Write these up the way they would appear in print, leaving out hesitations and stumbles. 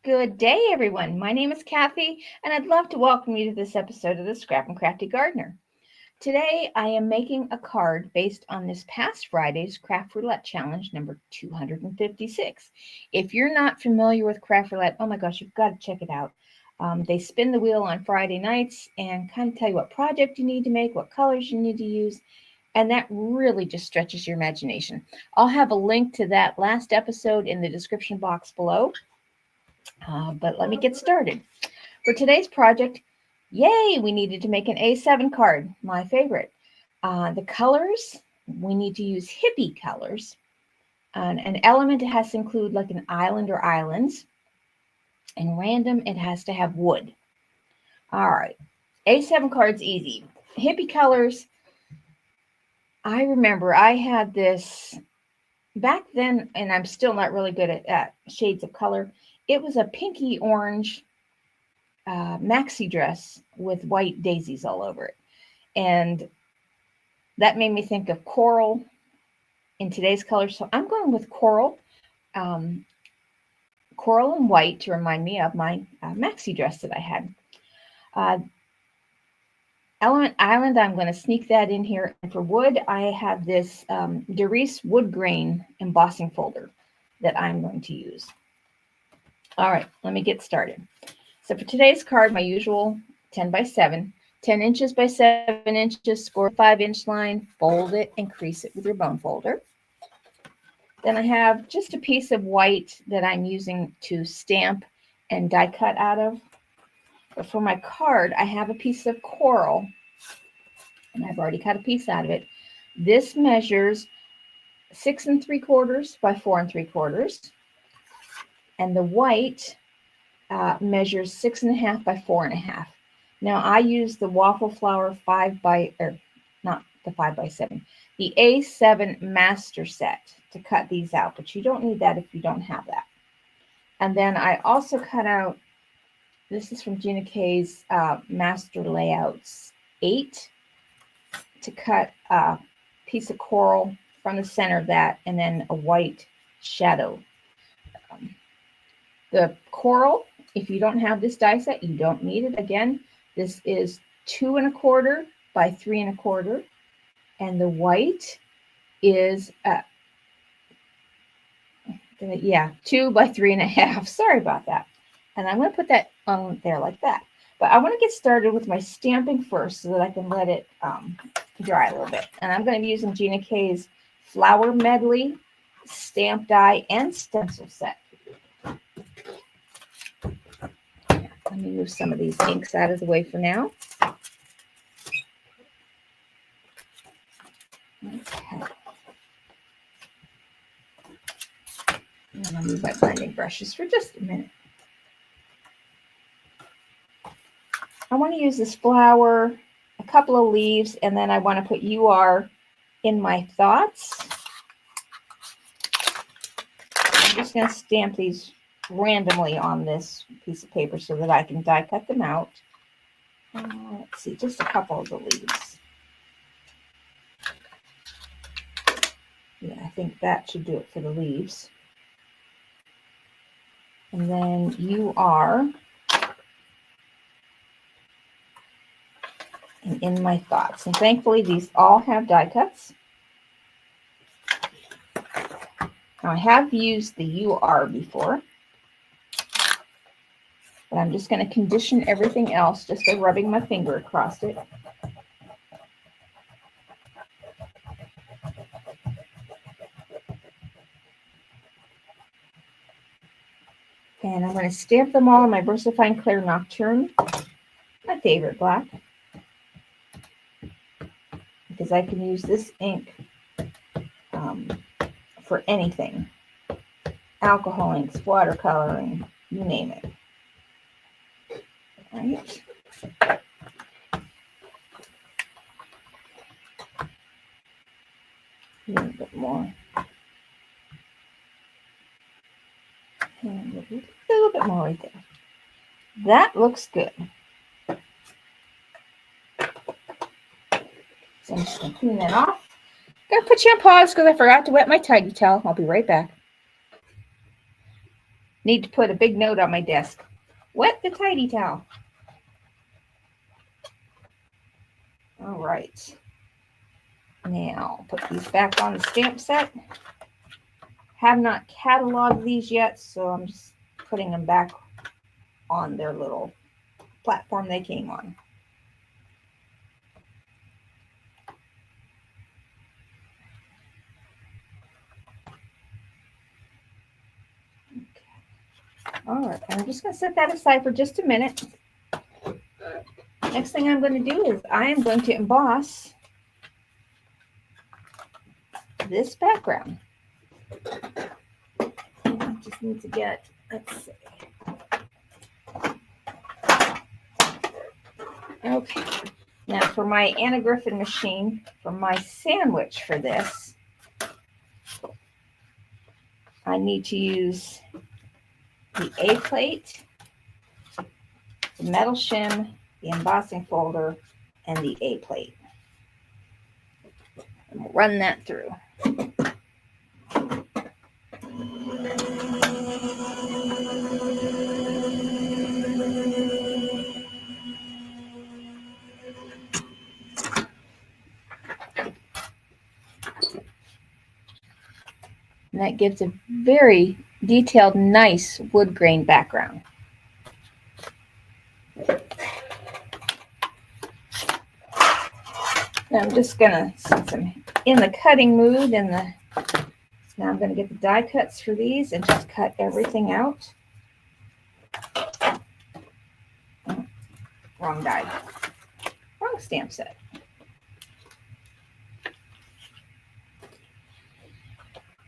Good day, everyone. My name is Kathy, and I'd love to welcome you to this episode of the Scrap and Crafty Gardener. Today, I am making a card based on this past Friday's Craft Roulette Challenge number 256. If you're not familiar with Craft Roulette, oh my gosh, you've got to check it out. They spin the wheel on Friday nights and kind of tell you what project you need to make, what colors you need to use, and that really just stretches your imagination. I'll have a link to that last episode in the description box below. But let me get started. For today's project, yay, we needed to make an A7 card, my favorite. The colors, we need to use Hippie colors. An element has to include like an island or islands. And random, it has to have wood. All right, A7 card's easy. Hippie colors, I remember I had this back then, and I'm still not really good at shades of color. It was a pinky orange maxi dress with white daisies all over it. And that made me think of coral in today's color. So I'm going with coral, coral and white to remind me of my maxi dress that I had. Element Island, I'm going to sneak that in here. And for wood, I have this Darice wood grain embossing folder that I'm going to use. All right, let me get started. So for today's card, my usual 10 by 7, 10 inches by 7 inches, score 5-inch line, fold it and crease it with your bone folder. Then I have just a piece of white that I'm using to stamp and die cut out of. But for my card, I have a piece of coral, and I've already cut a piece out of it. This measures 6 3/4 by 4 3/4. And the white measures 6 1/2 by 4 1/2. Now I use the Waffle Flower 5 by, or not the 5 by 7, the A7 master set to cut these out, but you don't need that if you don't have that. And then I also cut out, this is from GinaK's Master Layouts 8, to cut a piece of coral from the center of that, and then a white shadow. The coral, if you don't have this die set, you don't need it. Again, this is 2 1/4 by 3 1/4, and the white is 2 by 3 1/2. Sorry about that. And I'm going to put that on there like that. But I want to get started with my stamping first so that I can let it dry a little bit. And I'm going to be using GinaK's Flower Medley stamp die and stencil set. Let me move some of these inks out of the way for now. Okay. And I'll move my blending brushes for just a minute. I want to use this flower, a couple of leaves, and then I want to put "You Are in My Thoughts." I'm just going to stamp these randomly on this piece of paper so that I can die cut them out. Let's see, just a couple of the leaves. Yeah, I think that should do it for the leaves. And then "You Are and In My Thoughts." And thankfully, these all have die cuts. Now, I have used the "You Are" before, but I'm just going to condition everything else just by rubbing my finger across it. And I'm going to stamp them all in my VersaFine Clear Nocturne, my favorite black, because I can use this ink for anything. Alcohol inks, watercoloring, you name it. All right. A little bit more. And a little bit more right there. That looks good. So I'm just going to clean that off. I'm going to put you on pause because I forgot to wet my tidy towel. I'll be right back. Need to put a big note on my desk. Wet the tidy towel. All right. Now, put these back on the stamp set. Have not cataloged these yet, so I'm just putting them back on their little platform they came on. Okay. All right, I'm just going to set that aside for just a minute. Next thing I'm going to do is I am going to emboss this background. I just need to get, let's see. Okay, now for my Anna Griffin machine, for my sandwich for this, I need to use the A plate, the metal shim, the embossing folder, and the A plate. And we'll run that through. And that gives a very detailed, nice wood grain background. Now I'm just gonna, since I'm in the cutting mood, now I'm gonna get the die cuts for these and just cut everything out. Oh, wrong die, wrong stamp set.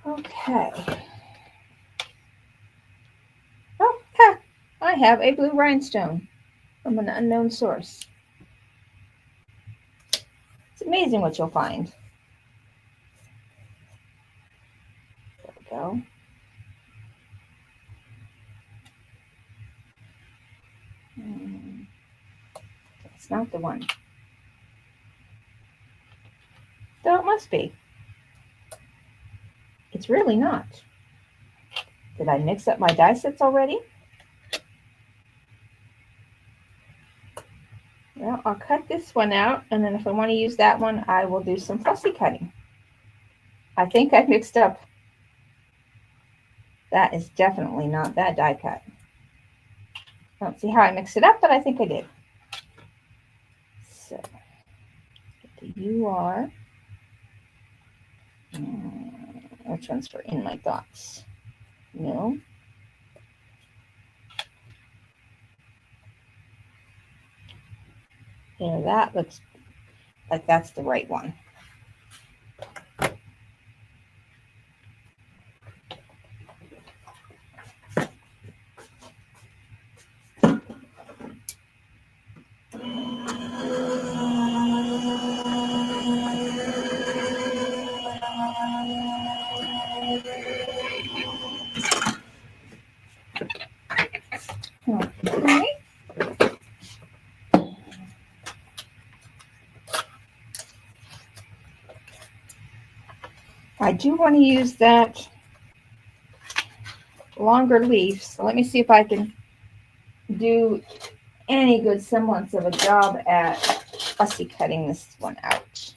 Okay. Oh, I have a blue rhinestone from an unknown source. It's amazing what you'll find. There we go. It's not the one. Though it must be. It's really not. Did I mix up my die sets already? Well, I'll cut this one out, and then if I want to use that one, I will do some fussy cutting. I think I mixed up. That is definitely not that die cut. I don't see how I mixed it up, but I think I did. So, get the UR. Which one's for in my thoughts? No. There, that looks like that's the right one. Okay. I do want to use that longer leaf, so let me see if I can do any good semblance of a job at fussy cutting this one out.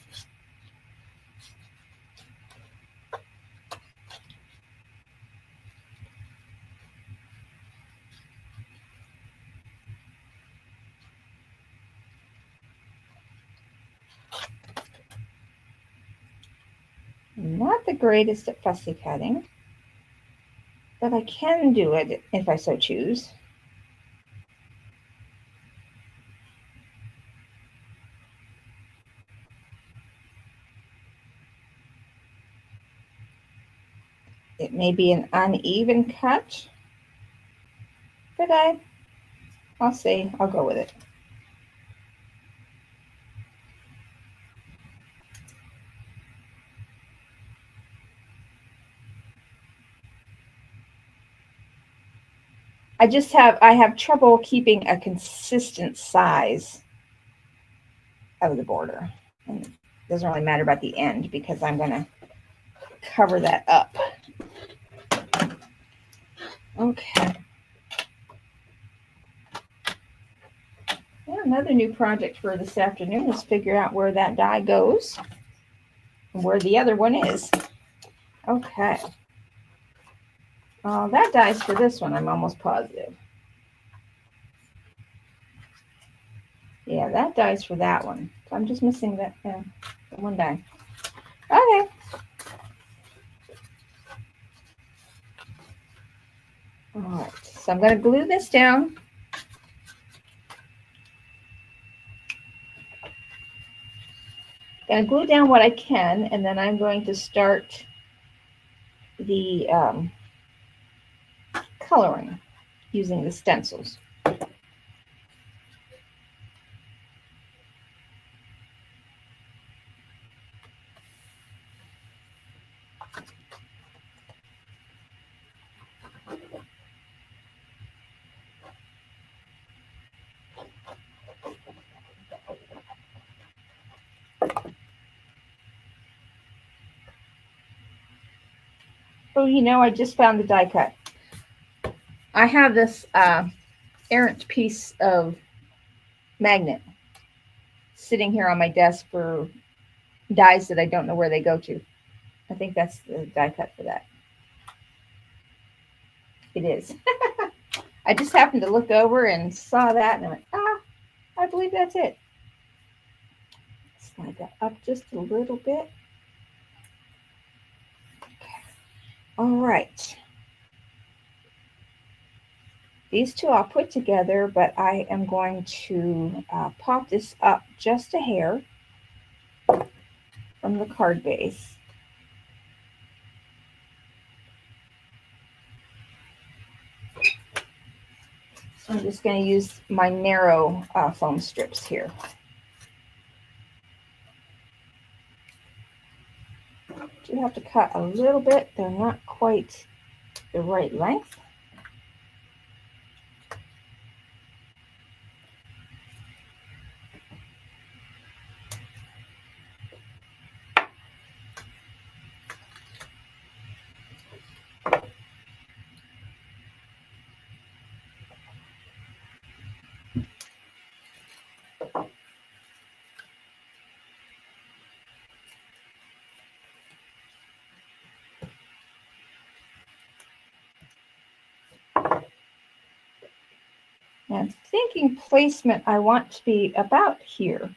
Not the greatest at fussy cutting, but I can do it if I so choose. It may be an uneven cut, but I'll see. I'll go with it. I have trouble keeping a consistent size of the border. And it doesn't really matter about the end because I'm going to cover that up. Okay. Yeah, another new project for this afternoon is figure out where that die goes and where the other one is. Okay. That die's for this one, I'm almost positive. Yeah, that die's for that one. So I'm just missing that one die. Okay. All right. So I'm going to glue this down. Going to glue down what I can, and then I'm going to start the coloring using the stencils. Oh, you know, I just found the die cut. I have this errant piece of magnet sitting here on my desk for dies that I don't know where they go to. I think that's the die cut for that. It is. I just happened to look over and saw that and I went, I believe that's it. Slide that up just a little bit. Okay. All right. These two I'll put together, but I am going to pop this up just a hair from the card base. I'm just going to use my narrow foam strips here. Do have to cut a little bit. They're not quite the right length. And thinking placement, I want to be about here.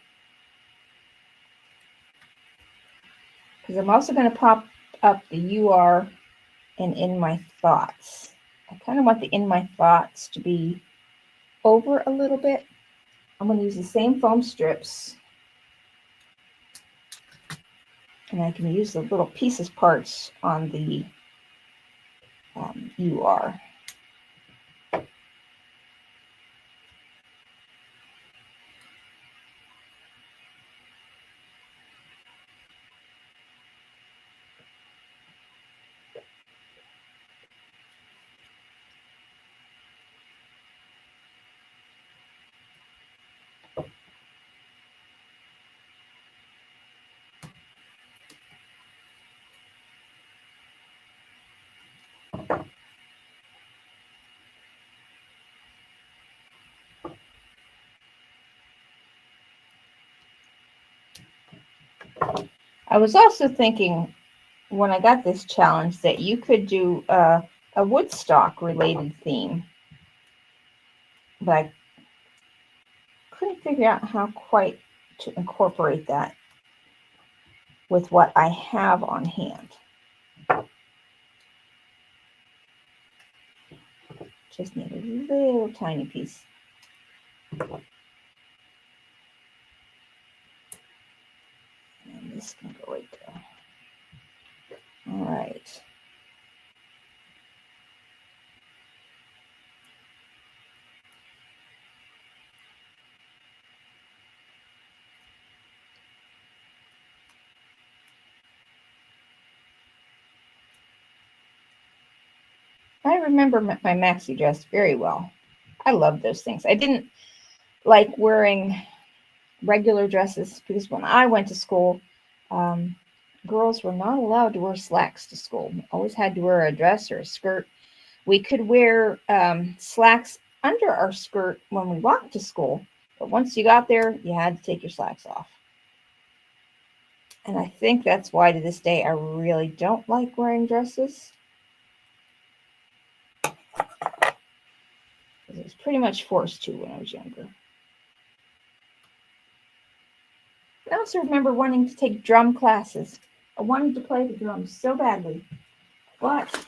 Because I'm also going to pop up the UR and in my thoughts. I kind of want the in my thoughts to be over a little bit. I'm going to use the same foam strips. And I can use the little pieces parts on the UR. I was also thinking when I got this challenge that you could do a Woodstock related theme, but I couldn't figure out how quite to incorporate that with what I have on hand. Just need a little tiny piece. And this can go right there. All right. I remember my maxi dress very well. I love those things. I didn't like wearing regular dresses because when I went to school, girls were not allowed to wear slacks to school. Always had to wear a dress or a skirt. We could wear slacks under our skirt when we walked to school, but once you got there, you had to take your slacks off. And I think that's why to this day I really don't like wearing dresses. I was pretty much forced to when I was younger. I also remember wanting to take drum classes. I wanted to play the drums so badly, but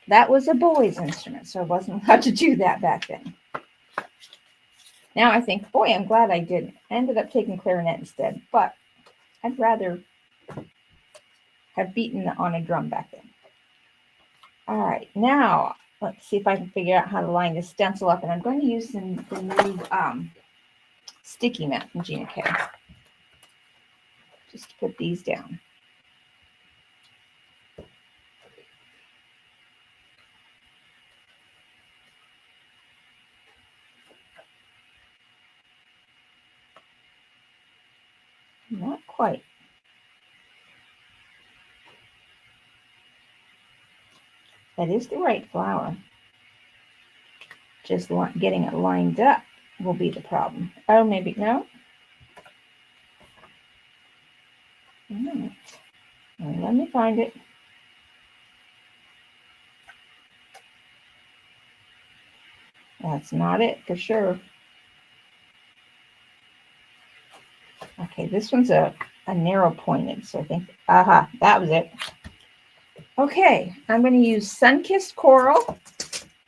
that was a boy's instrument, so I wasn't allowed to do that back then. Now I think, boy, I'm glad I didn't. I ended up taking clarinet instead, but I'd rather have beaten on a drum back then. All right, now let's see if I can figure out how to line this stencil up, and I'm going to use the new sticky mat from GinaK. Just to put these down. Not quite. That is the right flower. Just getting it lined up will be the problem. Oh, maybe, no? All right. Let me find it. That's not it for sure. Okay, this one's a narrow pointed, so I think, aha, that was it. Okay, I'm going to use Sunkissed Coral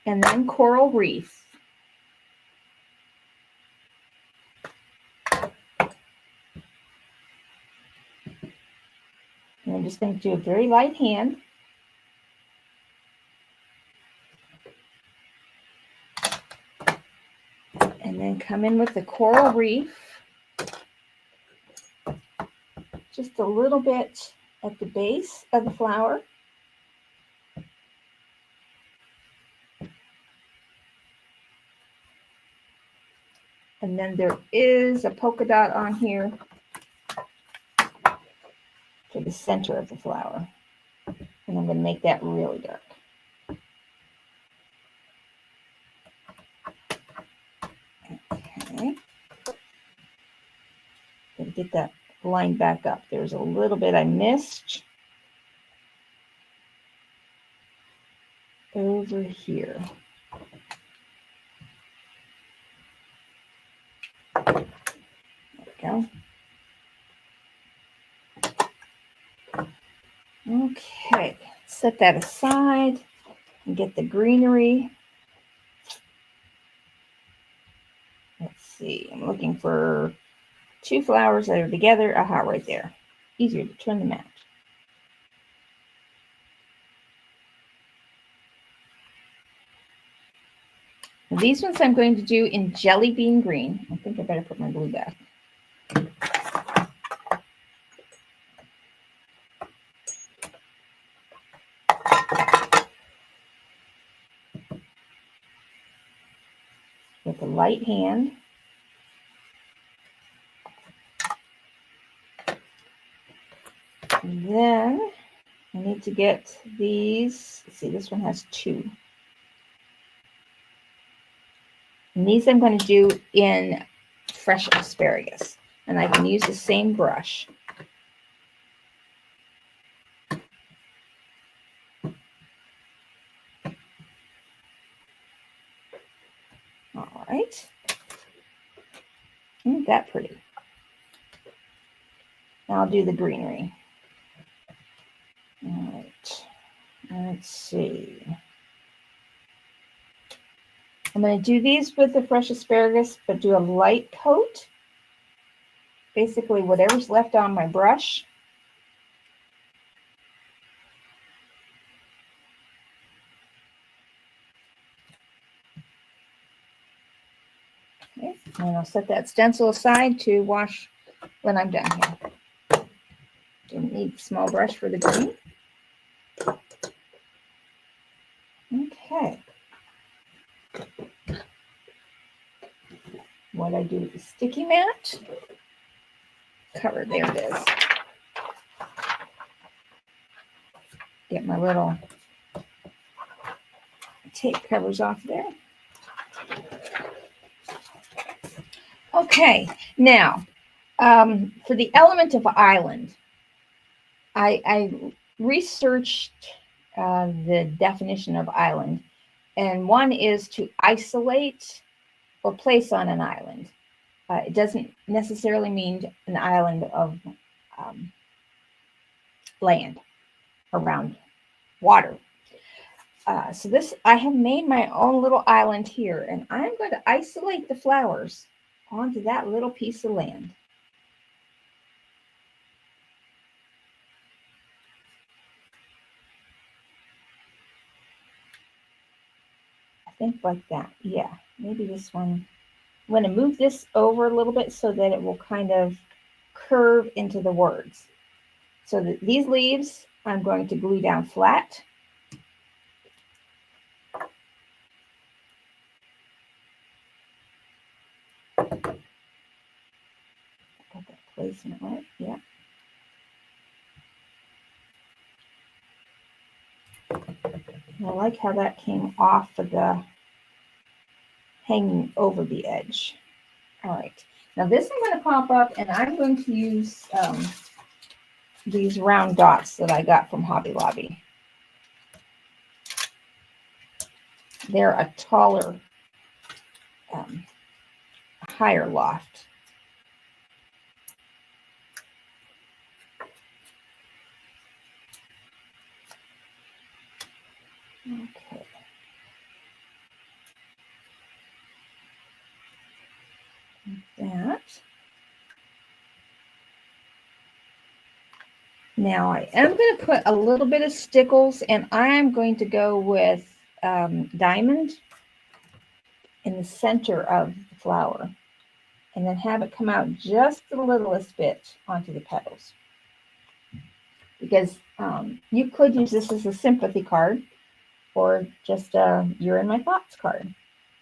and then Coral Reef. And I'm just going to do a very light hand. And then come in with the Coral Reef. Just a little bit at the base of the flower. And then there is a polka dot on here for the center of the flower. And I'm going to make that really dark. Okay. Gotta get that line back up. There's a little bit I missed over here. There we go. Okay, set that aside and get the greenery. Let's see, I'm looking for 2 flowers that are together. Aha, right there. Easier to turn the mat. Now, these ones I'm going to do in jelly bean green. I think I better put my glue back. With a light hand. And then I need to get these. Let's see, this one has 2. And these I'm going to do in fresh asparagus. And I can use the same brush. All right. Isn't that pretty? Now I'll do the greenery. All right. Let's see. I'm going to do these with the fresh asparagus, but do a light coat. Basically, whatever's left on my brush. Okay. And I'll set that stencil aside to wash when I'm done here. Didn't need a small brush for the green. Okay. What I do with the sticky mat. Cover, there it is. Get my little tape covers off there. Okay, now for the element of island, I researched the definition of island, and one is to isolate or place on an island. It doesn't necessarily mean an island of land around water. So this, I have made my own little island here, and I'm going to isolate the flowers onto that little piece of land. I think like that. Yeah, maybe this one. I'm going to move this over a little bit so that it will kind of curve into the words. So that these leaves, I'm going to glue down flat. Got that placement right. Yeah. I like how that came off of the hanging over the edge. All right. Now this I'm going to pop up, and I'm going to use these round dots that I got from Hobby Lobby. They're a taller, higher loft. Okay. Like that. Now I am going to put a little bit of stickles, and I am going to go with diamond in the center of the flower, and then have it come out just the littlest bit onto the petals. Because you could use this as a sympathy card or just a you're in my thoughts card.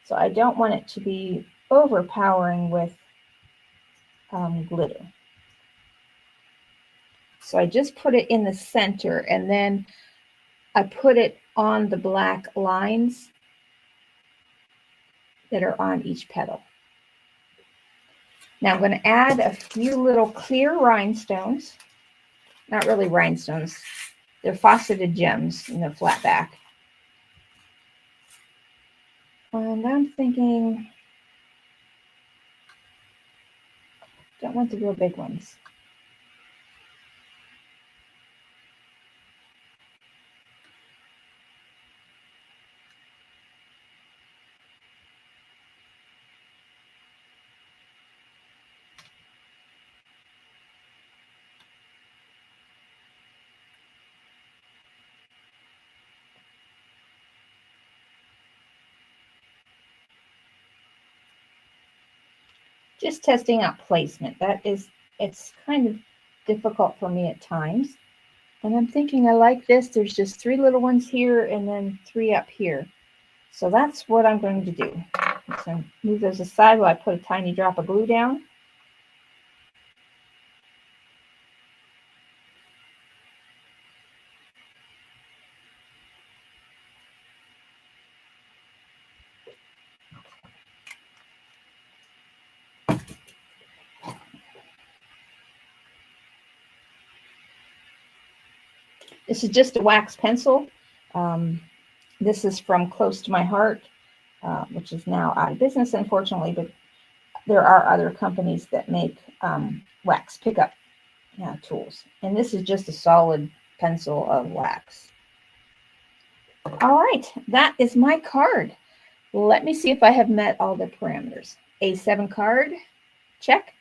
So I don't want it to be overpowering with glitter. So I just put it in the center, and then I put it on the black lines that are on each petal. Now I'm going to add a few little clear rhinestones. Not really rhinestones. They're faceted gems in the flat back. And I'm thinking, don't want the real big ones. Just testing out placement. It's kind of difficult for me at times. And I'm thinking I like this. There's just 3 little ones here and then 3 up here. So that's what I'm going to do. So move those aside while I put a tiny drop of glue down. This is just a wax pencil. This is from Close to My Heart, which is now out of business, unfortunately, but there are other companies that make wax pickup tools. And this is just a solid pencil of wax. All right, that is my card. Let me see if I have met all the parameters. A7 card, check.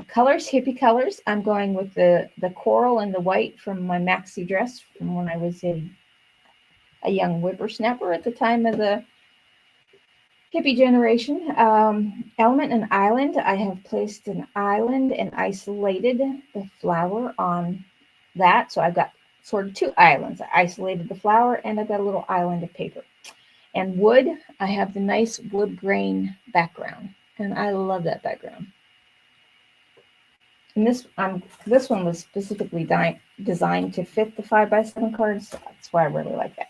Colors, hippie colors. I'm going with the coral and the white from my maxi dress from when I was a young whippersnapper at the time of the hippie generation. Element and island. I have placed an island and isolated the flower on that. So I've got sort of 2 islands. I isolated the flower, and I've got a little island of paper. And wood, I have the nice wood grain background, and I love that background. And this one was specifically designed to fit the 5x7 cards, so that's why I really like that.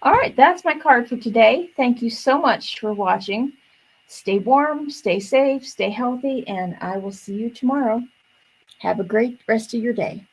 All right, that's my card for today. Thank you so much for watching. Stay warm, stay safe, stay healthy, and I will see you tomorrow. Have a great rest of your day.